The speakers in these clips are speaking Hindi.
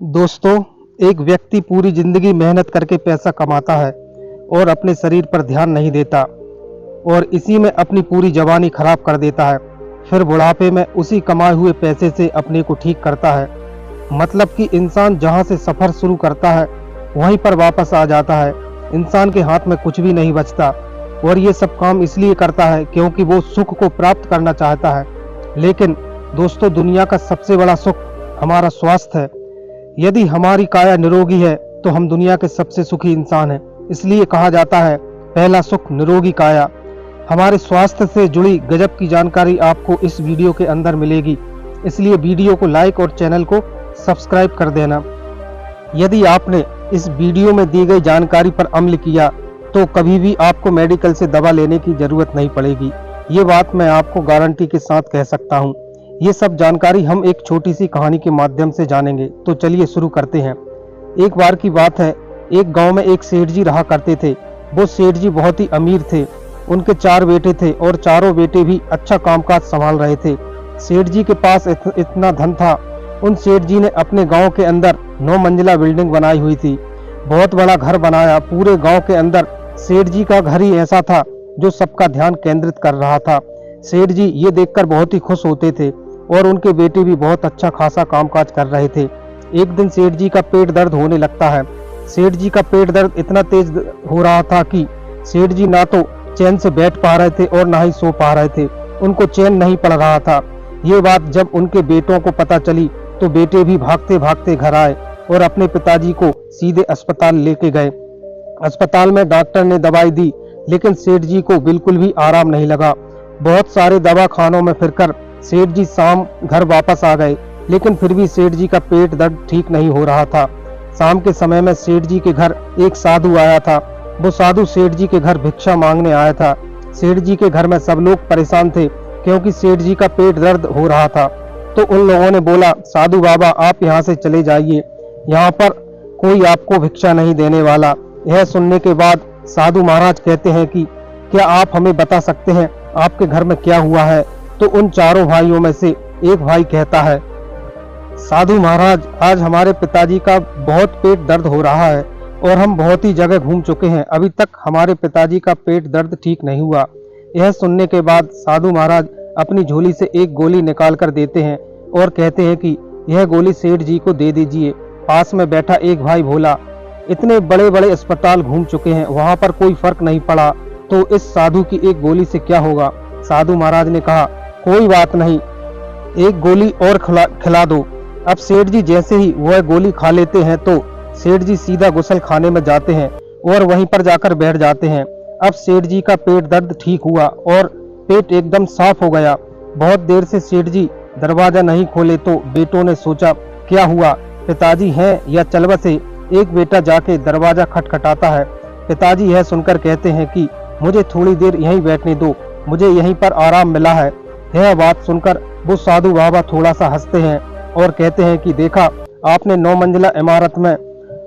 दोस्तों, एक व्यक्ति पूरी जिंदगी मेहनत करके पैसा कमाता है और अपने शरीर पर ध्यान नहीं देता और इसी में अपनी पूरी जवानी खराब कर देता है। फिर बुढ़ापे में उसी कमाए हुए पैसे से अपने को ठीक करता है। मतलब कि इंसान जहां से सफर शुरू करता है वहीं पर वापस आ जाता है। इंसान के हाथ में कुछ भी नहीं बचता और ये सब काम इसलिए करता है क्योंकि वो सुख को प्राप्त करना चाहता है। लेकिन दोस्तों, दुनिया का सबसे बड़ा सुख हमारा स्वास्थ्य है। यदि हमारी काया निरोगी है तो हम दुनिया के सबसे सुखी इंसान हैं। इसलिए कहा जाता है, पहला सुख निरोगी काया। हमारे स्वास्थ्य से जुड़ी गजब की जानकारी आपको इस वीडियो के अंदर मिलेगी, इसलिए वीडियो को लाइक और चैनल को सब्सक्राइब कर देना। यदि आपने इस वीडियो में दी गई जानकारी पर अमल किया तो कभी भी आपको मेडिकल से दवा लेने की जरूरत नहीं पड़ेगी। ये बात मैं आपको गारंटी के साथ कह सकता हूँ। ये सब जानकारी हम एक छोटी सी कहानी के माध्यम से जानेंगे। तो चलिए शुरू करते हैं। एक बार की बात है, एक गांव में एक सेठ जी रहा करते थे। वो सेठ जी बहुत ही अमीर थे। उनके 4 बेटे थे और चारों बेटे भी अच्छा कामकाज संभाल रहे थे। सेठ जी के पास इतना धन था। उन सेठ जी ने अपने गांव के अंदर 9 मंजिला बिल्डिंग बनाई हुई थी। बहुत बड़ा घर बनाया। पूरे गांव के अंदर सेठ जी का घर ही ऐसा था जो सबका ध्यान केंद्रित कर रहा था। सेठ जी ये देखकर बहुत ही खुश होते थे और उनके बेटे भी बहुत अच्छा खासा कामकाज कर रहे थे। एक दिन सेठ जी का पेट दर्द होने लगता है। सेठ जी का पेट दर्द इतना तेज हो रहा था कि सेठ जी ना तो चैन से बैठ पा रहे थे और ना ही सो पा रहे थे। उनको चैन नहीं पड़ रहा था। ये बात जब उनके बेटों को पता चली तो बेटे भी भागते भागते घर आए और अपने पिताजी को सीधे अस्पताल लेके गए। अस्पताल में डॉक्टर ने दवाई दी, लेकिन सेठ जी को बिल्कुल भी आराम नहीं लगा। बहुत सारे दवा खानों में फिरकर सेठ जी शाम घर वापस आ गए, लेकिन फिर भी सेठ जी का पेट दर्द ठीक नहीं हो रहा था। शाम के समय में सेठ जी के घर एक साधु आया था। वो साधु सेठ जी के घर भिक्षा मांगने आया था। सेठ जी के घर में सब लोग परेशान थे क्योंकि सेठ जी का पेट दर्द हो रहा था। तो उन लोगों ने बोला, साधु बाबा आप यहाँ से चले जाइए, यहाँ पर कोई आपको भिक्षा नहीं देने वाला। यह सुनने के बाद साधु महाराज कहते हैं कि क्या आप हमें बता सकते हैं आपके घर में क्या हुआ है? तो उन चारों भाइयों में से एक भाई कहता है, साधु महाराज आज हमारे पिताजी का बहुत पेट दर्द हो रहा है और हम बहुत ही जगह घूम चुके हैं, अभी तक हमारे पिताजी का पेट दर्द ठीक नहीं हुआ। यह सुनने के बाद साधु महाराज अपनी झोली से एक गोली निकाल कर देते हैं और कहते हैं कि यह गोली सेठ जी को दे दीजिए। पास में बैठा एक भाई बोला, इतने बड़े बड़े अस्पताल घूम चुके हैं, वहां पर कोई फर्क नहीं पड़ा, तो इस साधु की एक गोली से क्या होगा? साधु महाराज ने कहा, कोई बात नहीं, एक गोली और खिला दो। अब सेठ जी जैसे ही वह गोली खा लेते हैं तो सेठ जी सीधा गुसल खाने में जाते हैं और वहीं पर जाकर बैठ जाते हैं। अब सेठ जी का पेट दर्द ठीक हुआ और पेट एकदम साफ हो गया। बहुत देर से सेठ जी दरवाजा नहीं खोले तो बेटों ने सोचा, क्या हुआ, पिताजी हैं या चल बसे? एक बेटा जाके दरवाजा खटखटाता है। पिताजी यह सुनकर कहते हैं कि मुझे थोड़ी देर यहीं बैठने दो, मुझे यहीं पर आराम मिला है। यह बात सुनकर वो साधु बाबा थोड़ा सा हंसते हैं और कहते हैं कि देखा आपने 9 मंजिला इमारत में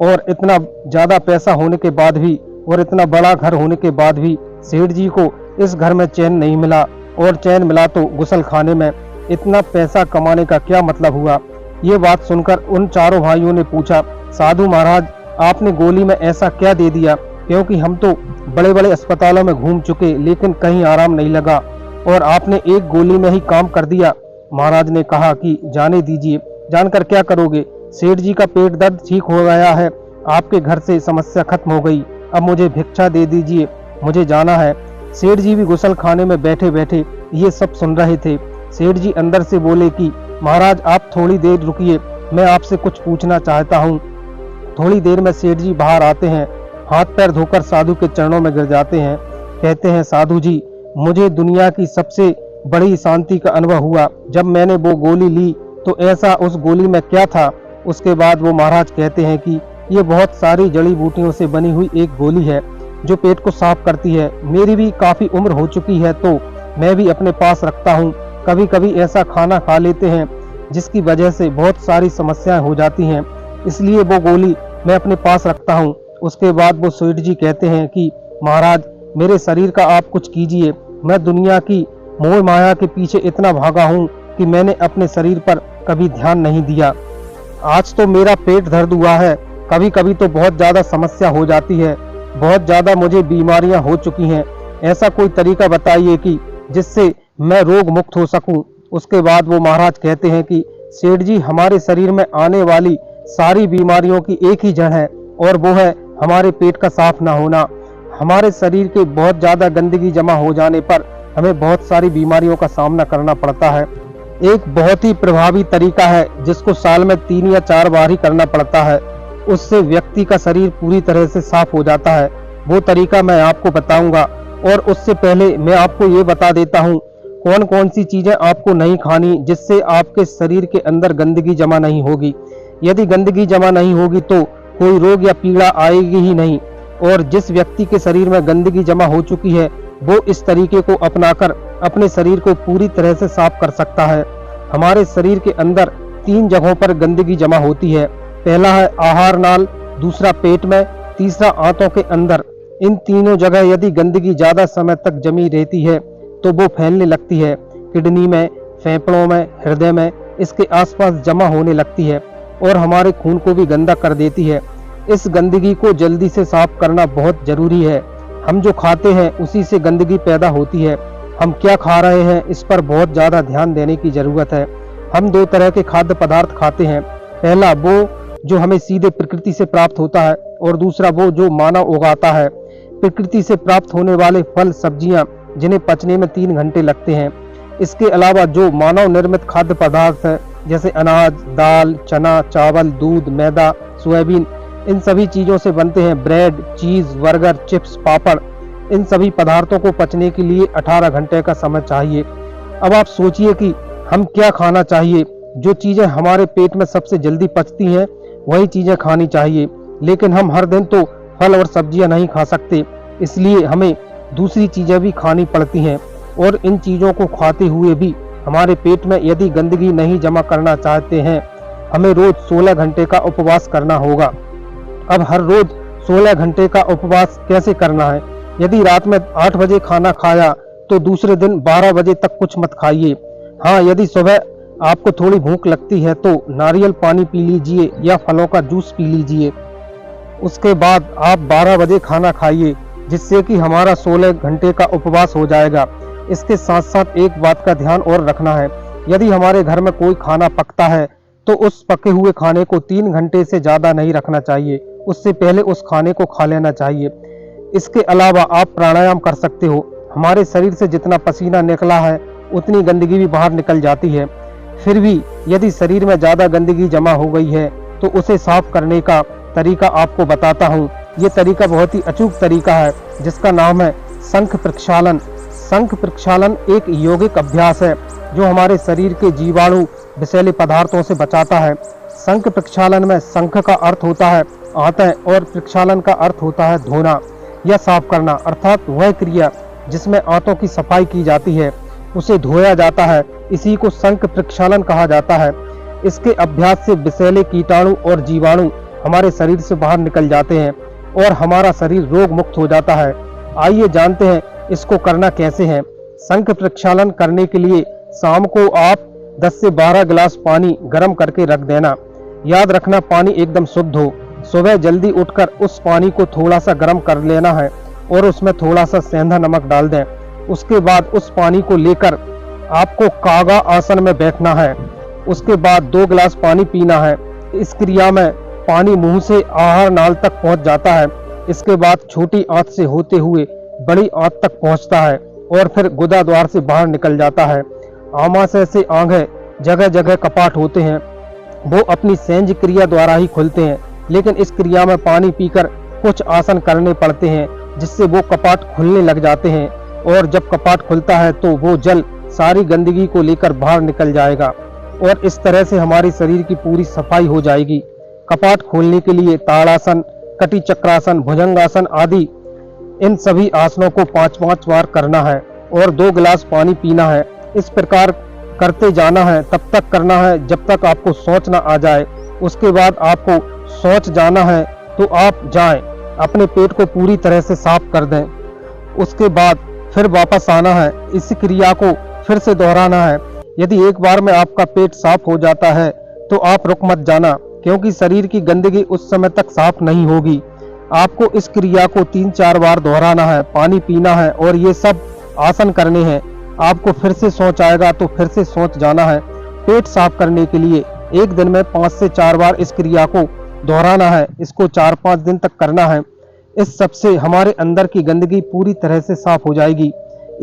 और इतना ज्यादा पैसा होने के बाद भी और इतना बड़ा घर होने के बाद भी सेठ जी को इस घर में चैन नहीं मिला, और चैन मिला तो गुसल खाने में। इतना पैसा कमाने का क्या मतलब हुआ? ये बात सुनकर उन चारों भाइयों ने पूछा, साधु महाराज आपने गोली में ऐसा क्या दे दिया? क्योंकि हम तो बड़े बड़े अस्पतालों में घूम चुके लेकिन कहीं आराम नहीं लगा और आपने एक गोली में ही काम कर दिया। महाराज ने कहा कि जाने दीजिए, जानकर क्या करोगे? सेठ जी का पेट दर्द ठीक हो गया है, आपके घर से समस्या खत्म हो गई, अब मुझे भिक्षा दे दीजिए, मुझे जाना है। सेठ जी भी गुसल खाने में बैठे बैठे ये सब सुन रहे थे। सेठ जी अंदर से बोले कि महाराज आप थोड़ी देर रुकिए, मैं आपसे कुछ पूछना चाहता हूँ। थोड़ी देर में सेठ जी बाहर आते हैं, हाथ पैर धोकर साधु के चरणों में गिर जाते हैं। कहते हैं, साधु जी मुझे दुनिया की सबसे बड़ी शांति का अनुभव हुआ। जब मैंने वो गोली ली तो ऐसा उस गोली में क्या था? उसके बाद वो महाराज कहते हैं कि ये बहुत सारी जड़ी बूटियों से बनी हुई एक गोली है जो पेट को साफ करती है। मेरी भी काफी उम्र हो चुकी है तो मैं भी अपने पास रखता हूँ। कभी कभी ऐसा खाना खा लेते हैं जिसकी वजह से बहुत सारी समस्याएं हो जाती हैं, इसलिए वो गोली मैं अपने पास रखता हूँ। उसके बाद वो सेठ जी कहते हैं कि महाराज मेरे शरीर का आप कुछ कीजिए, मैं दुनिया की मोह माया के पीछे इतना भागा हूँ कि मैंने अपने शरीर पर कभी ध्यान नहीं दिया। आज तो मेरा पेट दर्द हुआ है, कभी कभी तो बहुत ज़्यादा समस्या हो जाती है, बहुत ज़्यादा मुझे बीमारियां हो चुकी हैं। ऐसा कोई तरीका बताइए कि जिससे मैं रोग मुक्त हो सकूं। उसके बाद वो महाराज कहते हैं कि सेठ जी, हमारे शरीर में आने वाली सारी बीमारियों की एक ही जड़ है और वो है हमारे पेट का साफ ना होना। हमारे शरीर के बहुत ज़्यादा गंदगी जमा हो जाने पर हमें बहुत सारी बीमारियों का सामना करना पड़ता है। एक बहुत ही प्रभावी तरीका है जिसको साल में 3 या 4 बार ही करना पड़ता है, उससे व्यक्ति का शरीर पूरी तरह से साफ हो जाता है। वो तरीका मैं आपको बताऊंगा, और उससे पहले मैं आपको ये बता देता हूँ कौन कौन सी चीजें आपको नहीं खानी जिससे आपके शरीर के अंदर गंदगी जमा नहीं होगी। यदि गंदगी जमा नहीं होगी तो कोई रोग या पीड़ा आएगी ही नहीं। और जिस व्यक्ति के शरीर में गंदगी जमा हो चुकी है वो इस तरीके को अपनाकर अपने शरीर को पूरी तरह से साफ कर सकता है। हमारे शरीर के अंदर 3 जगहों पर गंदगी जमा होती है। पहला है आहार नाल, दूसरा पेट में, तीसरा आंतों के अंदर। इन तीनों जगह यदि गंदगी ज्यादा समय तक जमी रहती है तो वो फैलने लगती है। किडनी में, फेफड़ों में, हृदय में इसके आसपास जमा होने लगती है और हमारे खून को भी गंदा कर देती है। इस गंदगी को जल्दी से साफ करना बहुत जरूरी है। हम जो खाते हैं उसी से गंदगी पैदा होती है। हम क्या खा रहे हैं इस पर बहुत ज़्यादा ध्यान देने की ज़रूरत है। हम 2 तरह के खाद्य पदार्थ खाते हैं। पहला वो जो हमें सीधे प्रकृति से प्राप्त होता है और दूसरा वो जो मानव उगाता है। प्रकृति से प्राप्त होने वाले फल, सब्जियां जिन्हें पचने में 3 घंटे लगते हैं। इसके अलावा जो मानव निर्मित खाद्य पदार्थ है जैसे अनाज, दाल, चना, चावल, दूध, मैदा, सोयाबीन, इन सभी चीज़ों से बनते हैं ब्रेड, चीज़, बर्गर, चिप्स, पापड़। इन सभी पदार्थों को पचने के लिए 18 घंटे का समय चाहिए। अब आप सोचिए कि हम क्या खाना चाहिए। जो चीज़ें हमारे पेट में सबसे जल्दी पचती हैं वही चीज़ें खानी चाहिए, लेकिन हम हर दिन तो फल और सब्जियां नहीं खा सकते, इसलिए हमें दूसरी चीज़ें भी खानी पड़ती हैं। और इन चीज़ों को खाते हुए भी हमारे पेट में यदि गंदगी नहीं जमा करना चाहते हैं, हमें रोज 16 घंटे का उपवास करना होगा। अब हर रोज 16 घंटे का उपवास कैसे करना है? यदि रात में 8 बजे खाना खाया तो दूसरे दिन 12 बजे तक कुछ मत खाइए। हाँ, यदि सुबह आपको थोड़ी भूख लगती है तो नारियल पानी पी लीजिए या फलों का जूस पी लीजिए। उसके बाद आप 12 बजे खाना खाइए, जिससे कि हमारा 16 घंटे का उपवास हो जाएगा। इसके साथ साथ एक बात का ध्यान और रखना है, यदि हमारे घर में कोई खाना पकता है तो उस पके हुए खाने को 3 घंटे से ज़्यादा नहीं रखना चाहिए, उससे पहले उस खाने को खा लेना चाहिए। इसके अलावा आप प्राणायाम कर सकते हो। हमारे शरीर से जितना पसीना निकला है उतनी गंदगी भी बाहर निकल जाती है। फिर भी यदि शरीर में ज़्यादा गंदगी जमा हो गई है तो उसे साफ करने का तरीका आपको बताता हूँ। ये तरीका बहुत ही अचूक तरीका है जिसका नाम है शंख प्रक्षालन। शंख प्रक्षालन एक यौगिक अभ्यास है जो हमारे शरीर के जीवाणु, विषैले पदार्थों से बचाता है। शंख प्रक्षालन में शंख का अर्थ होता है आंतें और प्रक्षालन का अर्थ होता है धोना या साफ करना, अर्थात वह क्रिया जिसमें आंतों की सफाई की जाती है उसे धोया जाता है। इसी को शंख प्रक्षालन कहा जाता है। इसके अभ्यास से विषैले कीटाणु और जीवाणु हमारे शरीर से बाहर निकल जाते हैं और हमारा शरीर रोग मुक्त हो जाता है। आइए जानते हैं इसको करना कैसे है। शंख प्रक्षालन करने के लिए शाम को आप 10 से 12 गिलास पानी गर्म करके रख देना। याद रखना पानी एकदम शुद्ध हो। सुबह जल्दी उठकर उस पानी को थोड़ा सा गर्म कर लेना है और उसमें थोड़ा सा सेंधा नमक डाल दें। उसके बाद उस पानी को लेकर आपको कागा आसन में बैठना है। उसके बाद 2 गिलास पानी पीना है। इस क्रिया में पानी मुंह से आहार नाल तक पहुंच जाता है। इसके बाद छोटी आंत से होते हुए बड़ी आंत तक पहुंचता है और फिर गुदा द्वार से बाहर निकल जाता है। आमाशय से आगे जगह जगह कपाट होते हैं, वो अपनी सेंज क्रिया द्वारा ही खुलते हैं, लेकिन इस क्रिया में पानी पीकर कुछ आसन करने पड़ते हैं जिससे वो कपाट खुलने लग जाते हैं और जब कपाट खुलता है तो वो जल सारी गंदगी को लेकर बाहर निकल जाएगा और इस तरह से हमारे शरीर की पूरी सफाई हो जाएगी। कपाट खोलने के लिए ताड़ासन, कटी चक्रासन, भुजंगासन आदि इन सभी आसनों को 5-5 बार करना है और 2 गिलास पानी पीना है। इस प्रकार करते जाना है, तब तक करना है जब तक आपको सोच ना आ जाए। उसके बाद आपको सोच जाना है तो आप जाएं, अपने पेट को पूरी तरह से साफ कर दें। उसके बाद फिर वापस आना है, इस क्रिया को फिर से दोहराना है। यदि एक बार में आपका पेट साफ हो जाता है तो आप रुक मत जाना, क्योंकि शरीर की गंदगी उस समय तक साफ नहीं होगी। आपको इस क्रिया को 3-4 बार दोहराना है, पानी पीना है और ये सब आसन करने हैं। आपको फिर से सोच आएगा तो फिर से सोच जाना है। पेट साफ करने के लिए एक दिन में 5 से 4 बार इस क्रिया को दोहराना है। इसको 4-5 दिन तक करना है। इस सब से हमारे अंदर की गंदगी पूरी तरह से साफ हो जाएगी।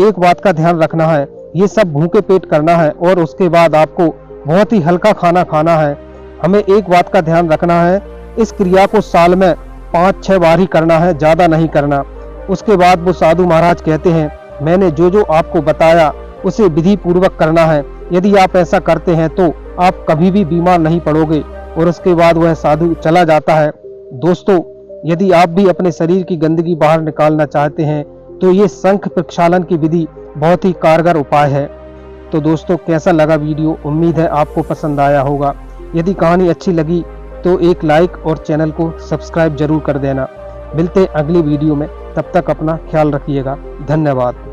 एक बात का ध्यान रखना है, ये सब भूखे पेट करना है और उसके बाद आपको बहुत ही हल्का खाना खाना है। हमें एक बात का ध्यान रखना है, इस क्रिया को साल में 5-6 बार ही करना है, ज़्यादा नहीं करना। उसके बाद वो साधु महाराज कहते हैं, मैंने जो जो आपको बताया उसे विधि पूर्वक करना है। यदि आप ऐसा करते हैं तो आप कभी भी बीमार नहीं पड़ोगे। और उसके बाद वह साधु चला जाता है। दोस्तों, यदि आप भी अपने शरीर की गंदगी बाहर निकालना चाहते हैं तो ये शंख प्रक्षालन की विधि बहुत ही कारगर उपाय है। तो दोस्तों, कैसा लगा वीडियो? उम्मीद है आपको पसंद आया होगा। यदि कहानी अच्छी लगी तो एक लाइक और चैनल को सब्सक्राइब जरूर कर देना। मिलते हैं अगली वीडियो में, तब तक अपना ख्याल रखिएगा। धन्यवाद।